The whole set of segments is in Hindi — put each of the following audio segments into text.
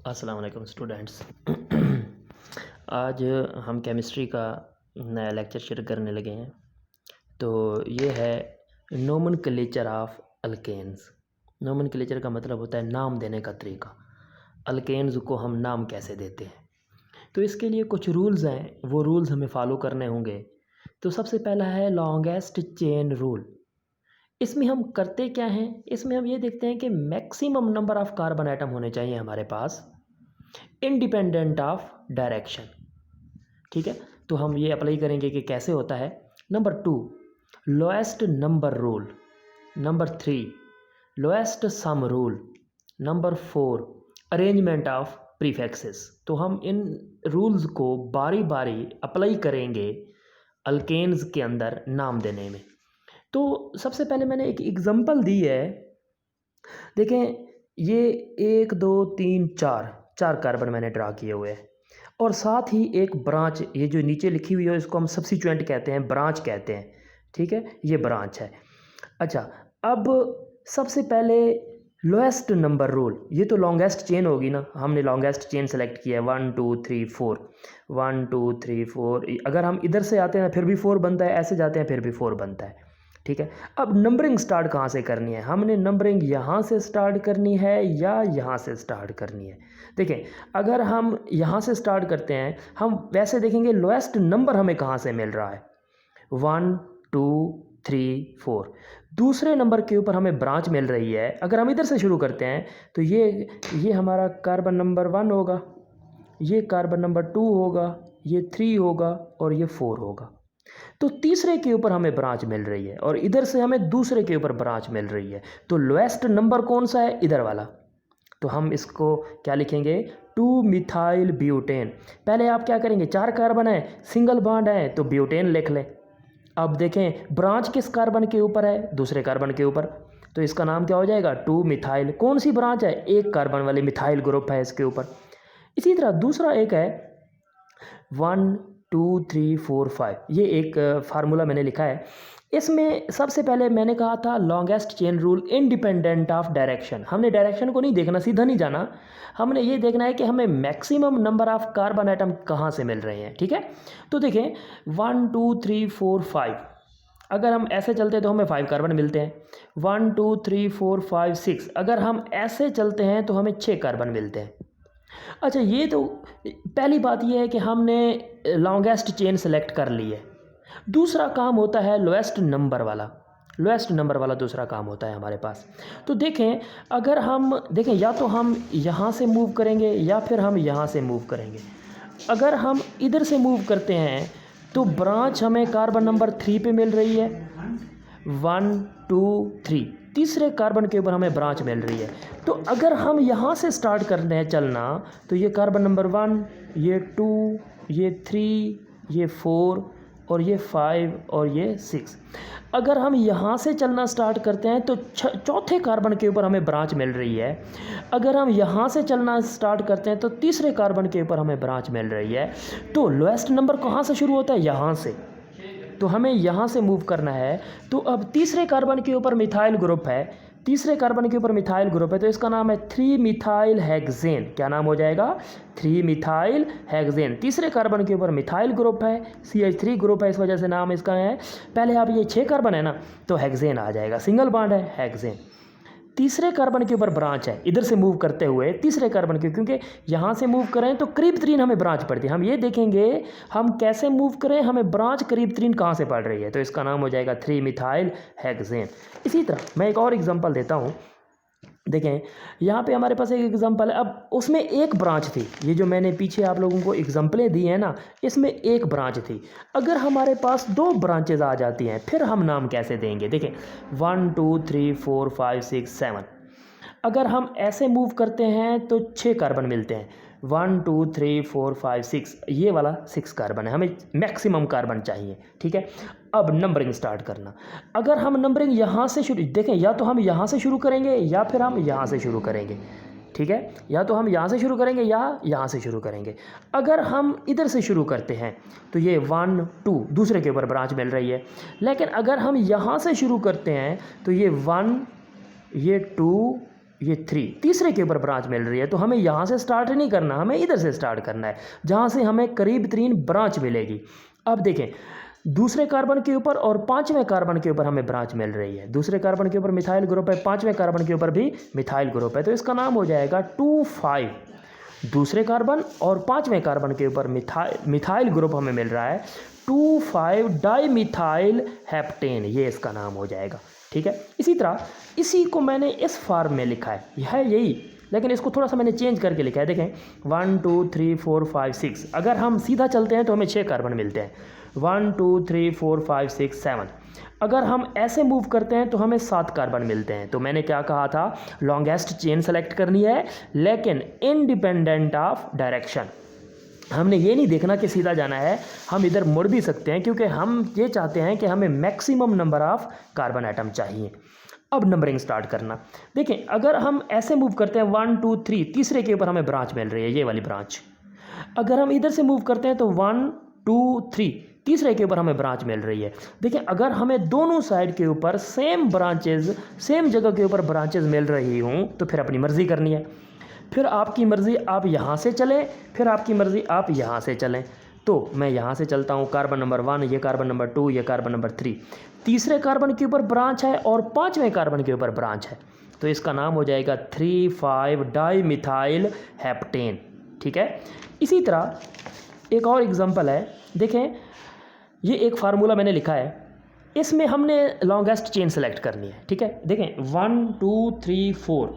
अस्सलाम वालेकुम स्टूडेंट्स। आज हम केमिस्ट्री का नया लेक्चर शुरू करने लगे हैं। तो ये है नोमेनक्लेचर ऑफ अल्केन्स। नोमेनक्लेचर का मतलब होता है नाम देने का तरीका। अल्केन्स को हम नाम कैसे देते हैं, तो इसके लिए कुछ रूल्स हैं, वो रूल्स हमें फॉलो करने होंगे। तो सबसे पहला है लॉन्गेस्ट चेन रूल। इसमें हम करते क्या हैं, इसमें हम ये देखते हैं कि maximum number of carbon atom होने चाहिए हमारे पास इंडिपेंडेंट ऑफ डायरेक्शन। ठीक है, तो हम ये अप्लाई करेंगे कि कैसे होता है। Number 2 lowest number rule. Number 3 lowest sum rule. Number 4 arrangement of prefixes. तो हम इन रूल्स को बारी बारी अप्लाई करेंगे अल्केन्स के अंदर नाम देने में। तो सबसे पहले मैंने एक एग्जांपल दी है। देखें, ये 1 2 3 4 कार्बन मैंने ड्रा किए हुए हैं और साथ ही एक ब्रांच, ये जो नीचे लिखी हुई है इसको हम सब्सिट्यूएंट कहते हैं, ब्रांच कहते हैं। ठीक है, ये ब्रांच है। अच्छा, अब सबसे पहले लोएस्ट नंबर रूल, ये तो लॉन्गेस्ट चेन होगी ना, हमने लॉन्गेस्ट चेन सेलेक्ट किया है 1 2 3 4 1 2 3 4। अगर हम इधर से आते हैं फिर भी 4 बनता है, ऐसे जाते हैं फिर भी 4 बनता है। ठीक है, अब नंबरिंग स्टार्ट कहाँ से करनी है, हमने नंबरिंग यहाँ से स्टार्ट करनी है या यहाँ से स्टार्ट करनी है। देखें, अगर हम यहाँ से स्टार्ट करते हैं, हम वैसे देखेंगे लोएस्ट नंबर हमें कहाँ से मिल रहा है, 1 2 3 4। दूसरे नंबर के ऊपर हमें ब्रांच मिल रही है। अगर हम इधर से शुरू करते हैं तो ये हमारा कार्बन नंबर 1 होगा, ये कार्बन नंबर 2 होगा, ये 3 होगा और ये 4 होगा। तो तीसरे के ऊपर हमें ब्रांच मिल रही है और इधर से हमें दूसरे के ऊपर ब्रांच मिल रही है। तो लोएस्ट नंबर कौन सा है, इधर वाला। तो हम इसको क्या लिखेंगे, 2 मिथाइल ब्यूटेन। पहले आप क्या करेंगे, 4 कार्बन है, सिंगल बॉन्ड है तो ब्यूटेन लिख लें। अब देखें ब्रांच किस कार्बन के ऊपर है, दूसरे कार्बन के ऊपर, तो इसका नाम क्या हो जाएगा, 2 मिथाइल। कौन सी ब्रांच है, एक कार्बन वाली मिथाइल ग्रुप है इसके ऊपर। इसी तरह दूसरा एक है 1 2 3 4 5, ये एक फार्मूला मैंने लिखा है। इसमें सबसे पहले मैंने कहा था longest chain rule independent of direction. हमने डायरेक्शन को नहीं देखना, सीधा नहीं जाना, हमने ये देखना है कि हमें maximum number of carbon atom कहाँ से मिल रहे हैं। ठीक है, तो देखें 1 2 3 4 5, अगर हम ऐसे चलते हैं तो हमें 5 कार्बन मिलते हैं। 1 2 3 4 5 6, अगर हम ऐसे चलते हैं तो हमें 6 कार्बन मिलते हैं। अच्छा, ये तो पहली बात ये है कि हमने लॉन्गेस्ट चेन सेलेक्ट कर ली है। दूसरा काम होता है लोएस्ट नंबर वाला। लोएस्ट नंबर वाला दूसरा काम होता है हमारे पास। तो देखें, अगर हम देखें, या तो हम यहाँ से मूव करेंगे या फिर हम यहाँ से मूव करेंगे। अगर हम इधर से मूव करते हैं तो ब्रांच हमें कार्बन नंबर 3 पे मिल रही है, 1 2 3, तीसरे कार्बन के ऊपर हमें ब्रांच मिल रही है। तो अगर हम यहाँ से स्टार्ट करते हैं चलना, तो ये कार्बन नंबर 1, ये 2, ये 3, ये 4 और ये 5 और ये 6। अगर हम यहाँ से चलना स्टार्ट करते हैं तो चौथे कार्बन के ऊपर हमें ब्रांच मिल रही है। अगर हम यहाँ से चलना स्टार्ट करते हैं तो तीसरे कार्बन के ऊपर हमें ब्रांच मिल रही है। तो लोएस्ट नंबर कहाँ से शुरू होता है, यहाँ से। तो हमें यहाँ से मूव करना है। तो अब तीसरे कार्बन के ऊपर मिथाइल ग्रुप है, तीसरे कार्बन के ऊपर मिथाइल ग्रुप है, तो इसका नाम है 3 मिथाइल हेक्सेन। क्या नाम हो जाएगा, 3 मिथाइल हेक्सेन। तीसरे कार्बन के ऊपर मिथाइल ग्रुप है, CH3 ग्रुप है, इस वजह से नाम इसका है। पहले आप ये 6 कार्बन है ना, तो हेक्सेन आ जाएगा, सिंगल बॉन्ड है, हेक्सेन। तीसरे कार्बन के ऊपर ब्रांच है, इधर से मूव करते हुए तीसरे कार्बन के, क्योंकि यहाँ से मूव करें तो करीब तरीन हमें ब्रांच पड़ती है। हम ये देखेंगे हम कैसे मूव करें, हमें ब्रांच करीब तरीन कहाँ से पड़ रही है, तो इसका नाम हो जाएगा 3 मिथाइल हेक्सेन। इसी तरह मैं एक और एग्जांपल देता हूँ। देखें, यहाँ पे हमारे पास एक एग्जांपल है। अब उसमें एक ब्रांच थी, ये जो मैंने पीछे आप लोगों को एग्जांपलें दी हैं ना, इसमें एक ब्रांच थी। अगर हमारे पास 2 ब्रांचेज आ जाती हैं फिर हम नाम कैसे देंगे। देखें 1 2 3 4 5 6 7, अगर हम ऐसे मूव करते हैं तो 6 कार्बन मिलते हैं, 1 2 3 4 5 6, ये वाला 6 कार्बन है, हमें मैक्सिमम कार्बन चाहिए। ठीक है, अब नंबरिंग स्टार्ट करना। अगर हम नंबरिंग यहाँ से शुरू, देखें या तो हम यहाँ से शुरू करेंगे या फिर हम यहाँ से शुरू करेंगे। ठीक है, या तो हम यहाँ से शुरू करेंगे या यहाँ से शुरू करेंगे। अगर हम इधर से शुरू करते हैं तो ये 1 2, दूसरे के ऊपर ब्रांच मिल रही है। लेकिन अगर हम यहाँ से शुरू करते हैं तो ये 1, ये 2, ये 3 तीसरे के ऊपर ब्रांच मिल रही है, तो हमें यहाँ से स्टार्ट नहीं करना, हमें इधर से स्टार्ट करना है जहाँ से हमें करीब 3 ब्रांच मिलेगी। अब देखें दूसरे कार्बन के ऊपर और 5वें कार्बन के ऊपर हमें ब्रांच मिल रही है। दूसरे कार्बन के ऊपर मिथाइल ग्रुप है, 5वें कार्बन के ऊपर भी मिथाइल ग्रुप है, तो इसका नाम हो जाएगा 2,5। दूसरे कार्बन और 5वें कार्बन के ऊपर मिथाइल ग्रुप हमें मिल रहा है 2,5 डाईमिथाइल हेप्टेन, ये इसका नाम हो जाएगा। ठीक है, इसी तरह इसी को मैंने इस फॉर्म में लिखा है यही, लेकिन इसको थोड़ा सा मैंने चेंज करके लिखा है। देखें 1 2 3 4 5 6, अगर हम सीधा चलते हैं तो हमें 6 कार्बन मिलते हैं। 1 2 3 4 5 6 7, अगर हम ऐसे मूव करते हैं तो हमें 7 कार्बन मिलते हैं। तो मैंने क्या कहा था, लॉन्गेस्ट चेन सेलेक्ट करनी है लेकिन इंडिपेंडेंट ऑफ डायरेक्शन। हमने ये नहीं देखना कि सीधा जाना है, हम इधर मुड़ भी सकते हैं क्योंकि हम ये चाहते हैं कि हमें maximum number of carbon atom चाहिए। अब नंबरिंग स्टार्ट करना, देखें अगर हम ऐसे मूव करते हैं 1 2 3, तीसरे के ऊपर हमें ब्रांच मिल रही है, ये वाली ब्रांच। अगर हम इधर से मूव करते हैं तो 1 2 3, तीसरे के ऊपर हमें ब्रांच मिल रही है। देखिए अगर हमें दोनों साइड के ऊपर सेम ब्रांचेज, सेम जगह के ऊपर ब्रांचेज मिल रही हूँ तो फिर अपनी मर्ज़ी करनी है। फिर आपकी मर्ज़ी आप यहाँ से चलें, फिर आपकी मर्ज़ी आप यहाँ से चलें। तो मैं यहाँ से चलता हूँ, कार्बन नंबर 1, ये कार्बन नंबर 2, ये कार्बन नंबर 3, तीसरे कार्बन के ऊपर ब्रांच है और 5वें कार्बन के ऊपर ब्रांच है, तो इसका नाम हो जाएगा 3,5 डाईमिथाइल हेप्टेन। ठीक है, इसी तरह एक और एग्जांपल है, देखें ये एक फार्मूला मैंने लिखा है, इसमें हमने लॉन्गेस्ट चेन सेलेक्ट करनी है। ठीक है, देखें 1 2 3 4,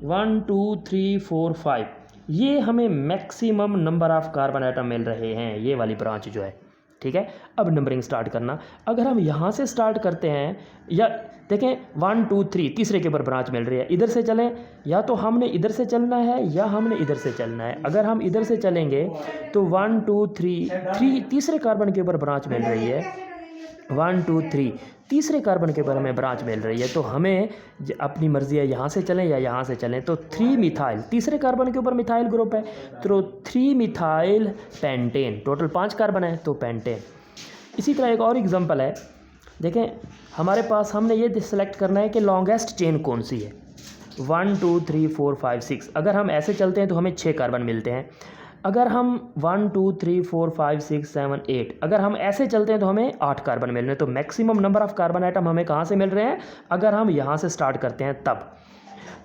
1 2 3 4 5, ये हमें maximum number of carbon atom मिल रहे हैं, ये वाली ब्रांच जो है। ठीक है, अब नंबरिंग स्टार्ट करना, अगर हम यहाँ से स्टार्ट करते हैं, या देखें 1 2 3, तीसरे के ऊपर ब्रांच मिल रही है, इधर से चलें, या तो हमने इधर से चलना है या हमने इधर से चलना है। अगर हम इधर से चलेंगे तो 1 2 3, तीसरे कार्बन के ऊपर ब्रांच मिल रही है, 1 2 3, तीसरे कार्बन के ऊपर हमें ब्रांच मिल रही है, तो हमें अपनी मर्ज़ी है यहाँ से चलें या यहाँ से चलें। तो 3 मिथाइल, तीसरे कार्बन के ऊपर मिथाइल ग्रुप है, तो 3 मिथाइल पेंटेन, टोटल 5 कार्बन है तो पेंटेन। इसी तरह एक और एग्जांपल है, देखें हमारे पास हमने ये सिलेक्ट करना है कि लॉन्गेस्ट चेन कौन सी है, 1 2 3 4 5 6, अगर हम ऐसे चलते हैं तो हमें 6 कार्बन मिलते हैं। अगर हम 1 2 3 4 5 6 7 8, अगर हम ऐसे चलते हैं तो हमें 8 कार्बन मिल रहे हैं। तो maximum number of carbon atom हमें कहाँ से मिल रहे हैं, अगर हम यहाँ से स्टार्ट करते हैं तब।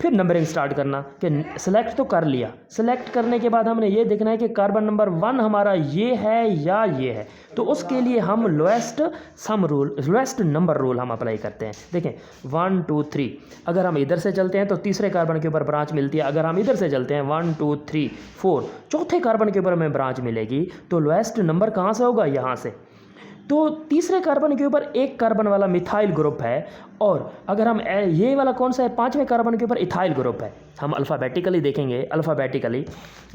फिर नंबरिंग स्टार्ट करना कि सिलेक्ट तो कर लिया, सिलेक्ट करने के बाद हमने ये देखना है कि कार्बन नंबर 1 हमारा ये है या ये है, तो उसके लिए हम lowest sum rule, lowest number rule हम अप्लाई करते हैं। देखें 1 2 3, अगर हम इधर से चलते हैं तो तीसरे कार्बन के ऊपर ब्रांच मिलती है, अगर हम इधर से चलते हैं 1 2 3 4, चौथे कार्बन के ऊपर हमें ब्रांच मिलेगी, तो लोएस्ट नंबर कहाँ से होगा, यहाँ से। तो तीसरे कार्बन के ऊपर एक कार्बन वाला मिथाइल ग्रुप है, और अगर हम ये वाला कौन सा है, 5वें कार्बन के ऊपर इथाइल ग्रुप है। हम अल्फ़ाबेटिकली देखेंगे, अल्फ़ाबेटिकली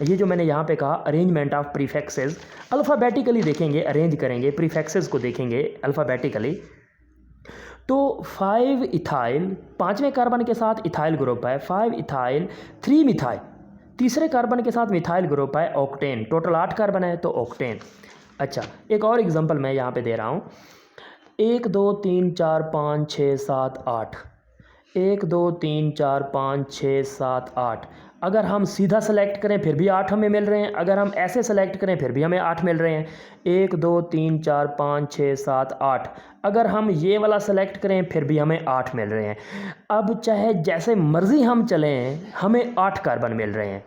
ये जो मैंने यहाँ पे कहा अरेंजमेंट ऑफ प्रीफिक्सेस, अल्फ़ाबेटिकली देखेंगे, अरेंज करेंगे, प्रीफिक्सेस को देखेंगे अल्फ़ाबेटिकली। तो 5 इथाइल, 5वें कार्बन के साथ इथाइल ग्रुप है, 5 इथाइल 3 मिथाइल, तीसरे कार्बन के साथ मिथाइल ग्रुप है, ऑक्टेन, टोटल 8 कार्बन है तो ऑक्टेन। अच्छा, एक और एग्जांपल मैं यहाँ पे दे रहा हूँ, 1 2 3 4 5 6 7 8, 1 2 3 4 5 6 7 8, अगर हम सीधा सेलेक्ट करें फिर भी 8 हमें मिल रहे हैं, अगर हम ऐसे सेलेक्ट करें फिर भी हमें 8 मिल रहे हैं। 1 2 3 4 5 6 7 8, अगर हम ये वाला सेलेक्ट करें फिर भी हमें 8 मिल रहे हैं। अब चाहे जैसे मर्ज़ी हम चलें, हमें 8 कार्बन मिल रहे हैं।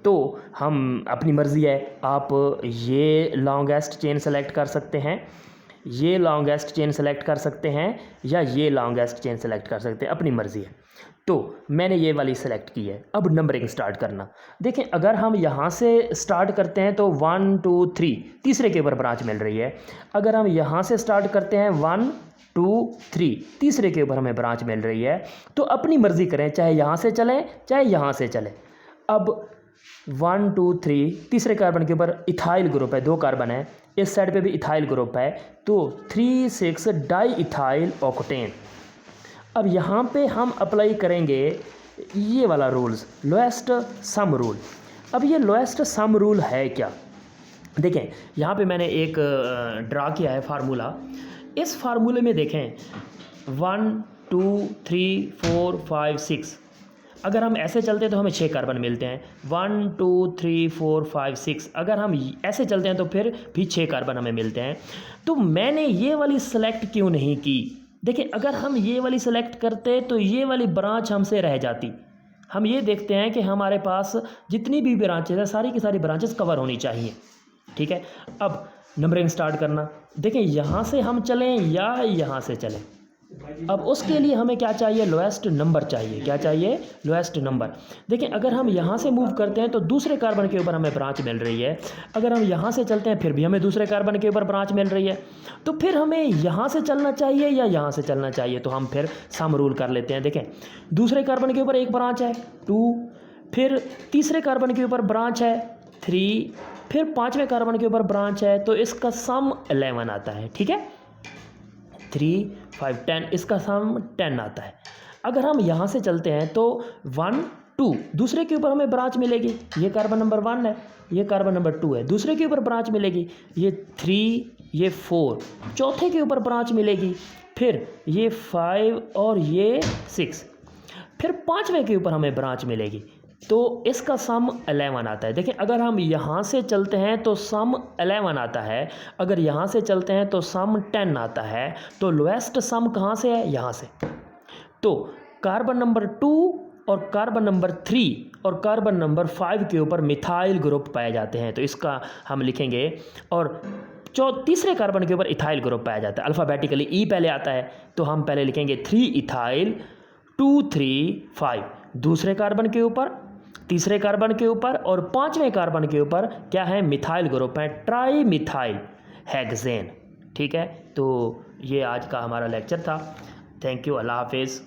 तो हम अपनी मर्ज़ी है, आप ये लॉन्गेस्ट चेन सेलेक्ट कर सकते हैं, ये लॉन्गेस्ट चेन सेलेक्ट कर सकते हैं, या ये लॉन्गेस्ट चेन सेलेक्ट कर सकते हैं, अपनी मर्ज़ी है। तो मैंने ये वाली सेलेक्ट की है। अब नंबरिंग स्टार्ट करना, देखें अगर हम यहाँ से स्टार्ट करते हैं तो 1 2 3, तीसरे के ऊपर ब्रांच मिल रही है। अगर हम यहाँ से स्टार्ट करते हैं 1 2 3, तीसरे के ऊपर हमें ब्रांच मिल रही है, तो अपनी मर्ज़ी करें, चाहे यहाँ से चलें चाहे यहाँ से चलें। अब 1 2 3, तीसरे कार्बन के ऊपर इथाइल ग्रुप है, 2 कार्बन है, इस साइड पे भी इथाइल ग्रुप है, तो 3 6 डाई इथाइल ऑक्टेन। अब यहाँ पे हम अप्लाई करेंगे ये वाला रूल्स, लोएस्ट सम रूल। अब ये लोएस्ट सम रूल है क्या, देखें यहाँ पे मैंने एक ड्रा किया है फार्मूला। इस फार्मूले में देखें 1 2 3 4 5 6, अगर हम ऐसे चलते हैं तो हमें 6 कार्बन मिलते हैं, 1 2 3 4 5 6। अगर हम ऐसे चलते हैं तो फिर भी 6 कार्बन हमें मिलते हैं। तो मैंने ये वाली सेलेक्ट क्यों नहीं की? देखिए, अगर हम ये वाली सेलेक्ट करते तो ये वाली ब्रांच हमसे रह जाती। हम ये देखते हैं कि हमारे पास जितनी भी ब्रांचेज है सारी की सारी ब्रांचेस कवर होनी चाहिए। ठीक है, अब नंबरिंग स्टार्ट करना। देखिए, यहाँ से हम चलें या यहाँ से चलें, अब उसके लिए हमें क्या चाहिए? लोएस्ट नंबर चाहिए। क्या चाहिए? Lowest number. देखिए, अगर हम यहाँ से मूव करते हैं तो दूसरे कार्बन के ऊपर हमें ब्रांच मिल रही है। अगर हम यहाँ से चलते हैं फिर भी हमें दूसरे कार्बन के ऊपर ब्रांच मिल रही है। तो फिर हमें यहाँ से चलना चाहिए या यहाँ से चलना चाहिए? तो हम फिर सम रूल कर लेते हैं। देखें, दूसरे कार्बन के ऊपर एक ब्रांच है 2, फिर तीसरे कार्बन के ऊपर ब्रांच है 3, फिर 5वें कार्बन के ऊपर ब्रांच है, तो इसका सम 11 आता है। ठीक है, 3 5 10, इसका सम 10 आता है। अगर हम यहाँ से चलते हैं तो 1 2, दूसरे के ऊपर हमें ब्रांच मिलेगी। ये कार्बन नंबर 1 है, ये कार्बन नंबर 2 है, दूसरे के ऊपर ब्रांच मिलेगी। ये 3, ये 4, चौथे के ऊपर ब्रांच मिलेगी। फिर ये 5 और ये 6, फिर 5वें के ऊपर हमें ब्रांच मिलेगी। तो इसका सम 11 आता है। देखिए, अगर हम यहाँ से चलते हैं तो सम 11 आता है, अगर यहाँ से चलते हैं तो सम 10 आता है। तो लोएस्ट सम कहाँ से है? यहाँ से। तो कार्बन नंबर 2 और कार्बन नंबर 3 और कार्बन नंबर 5 के ऊपर मिथाइल ग्रुप पाए जाते हैं, तो इसका हम लिखेंगे। और तीसरे कार्बन के ऊपर इथाइल ग्रुप पाया जाता है। अल्फ़ाबेटिकली ई पहले आता है, तो हम पहले लिखेंगे 3 इथाइल 2 3 5। दूसरे कार्बन के ऊपर, तीसरे कार्बन के ऊपर और 5वें कार्बन के ऊपर क्या है? मिथाइल ग्रुप है, ट्राई मिथाइल हेक्सेन। ठीक है, तो ये आज का हमारा लेक्चर था। थैंक यू, अल्लाह हाफिज़।